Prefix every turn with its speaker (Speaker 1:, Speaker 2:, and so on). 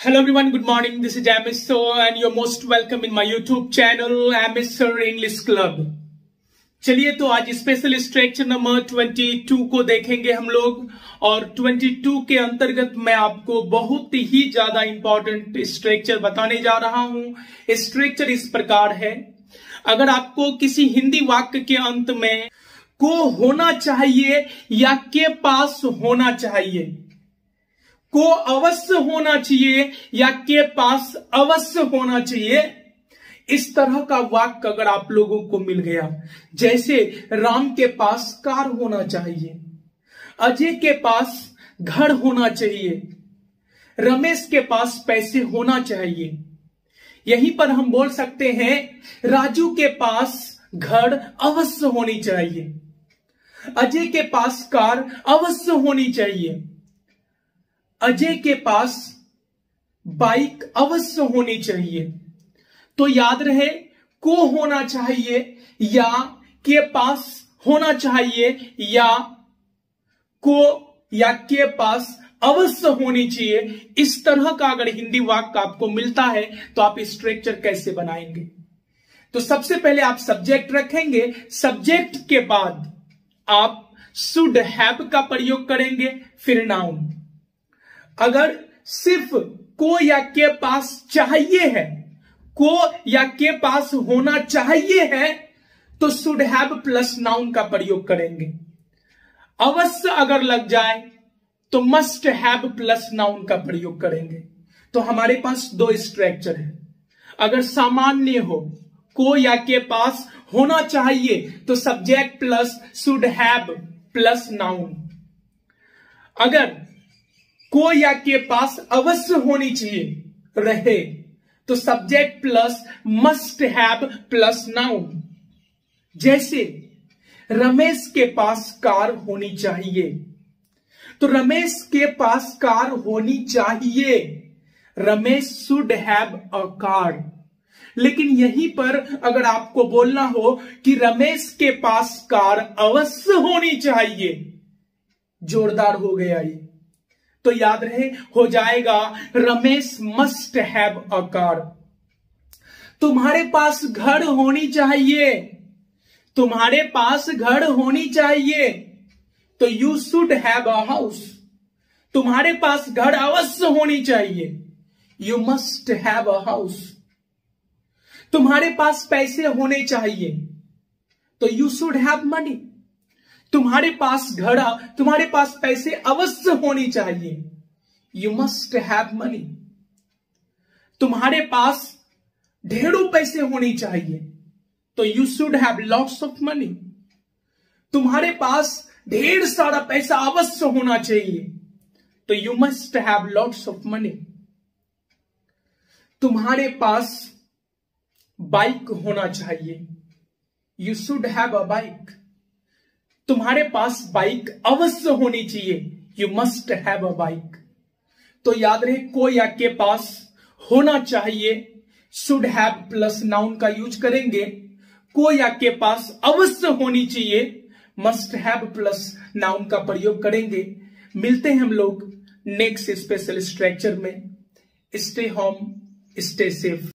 Speaker 1: Hello everyone, good morning. This is MS Sir and you're most welcome in my YouTube channel MS Sir English Club. चलिए तो आज special structure number 22 को देखेंगे हम लोग और 22 के अंतर्गत मैं आपको बहुत ही ज्यादा इंपॉर्टेंट स्ट्रक्चर बताने जा रहा हूं। स्ट्रक्चर इस प्रकार है, अगर आपको किसी हिंदी वाक्य के अंत में को होना चाहिए या के पास होना चाहिए, को अवश्य होना चाहिए या के पास अवश्य होना चाहिए, इस तरह का वाक्य अगर आप लोगों को मिल गया, जैसे राम के पास कार होना चाहिए, अजय के पास घर होना चाहिए, रमेश के पास पैसे होना चाहिए, यहीं पर हम बोल सकते हैं राजू के पास घर अवश्य होनी चाहिए, अजय के पास कार अवश्य होनी चाहिए, अजय के पास बाइक अवश्य होनी चाहिए। तो याद रहे, को होना चाहिए या के पास होना चाहिए या को या के पास अवश्य होनी चाहिए, इस तरह का अगर हिंदी वाक्य आपको मिलता है तो आप स्ट्रक्चर कैसे बनाएंगे। तो सबसे पहले आप सब्जेक्ट रखेंगे, सब्जेक्ट के बाद आप शुड हैव का प्रयोग करेंगे, फिर नाउन। अगर सिर्फ को या के पास चाहिए है, को या के पास होना चाहिए है, तो शुड हैव प्लस नाउन का प्रयोग करेंगे। अवश्य अगर लग जाए तो मस्ट हैव प्लस नाउन का प्रयोग करेंगे। तो हमारे पास दो स्ट्रक्चर है। अगर सामान्य हो, को या के पास होना चाहिए, तो subject plus should have plus noun. अगर को या के पास अवश्य होनी चाहिए रहे, तो subject plus must have plus noun. जैसे रमेश के पास कार होनी चाहिए, तो रमेश के पास कार होनी चाहिए, Ramesh should have a car. लेकिन यहीं पर अगर आपको बोलना हो कि रमेश के पास कार अवश्य होनी चाहिए, जोरदार हो गया ये, तो याद रहे हो जाएगा Ramesh must have a car. तुम्हारे पास घर होनी चाहिए, तुम्हारे पास घर होनी चाहिए, तो you should have a house. तुम्हारे पास घर अवश्य होनी चाहिए, you must have a house. तुम्हारे पास पैसे होने चाहिए, तो यू शुड हैव मनी। तुम्हारे पास पैसे अवश्य होनी चाहिए, यू मस्ट हैव मनी। तुम्हारे पास ढेरों पैसे होनी चाहिए, तो you should have lots of money. तुम्हारे पास ढेर सारा पैसा अवश्य होना चाहिए, तो you must have lots of money. तुम्हारे पास बाइक होना चाहिए, you should have a bike. तुम्हारे पास बाइक अवश्य होनी चाहिए, you must have a bike. तो याद रहे, को या के पास होना चाहिए, शुड हैव प्लस नाउन का यूज करेंगे। को या के पास अवश्य होनी चाहिए, मस्ट हैव प्लस नाउन का प्रयोग करेंगे। मिलते हैं हम लोग नेक्स्ट स्पेशल स्ट्रक्चर में। Stay home, stay safe.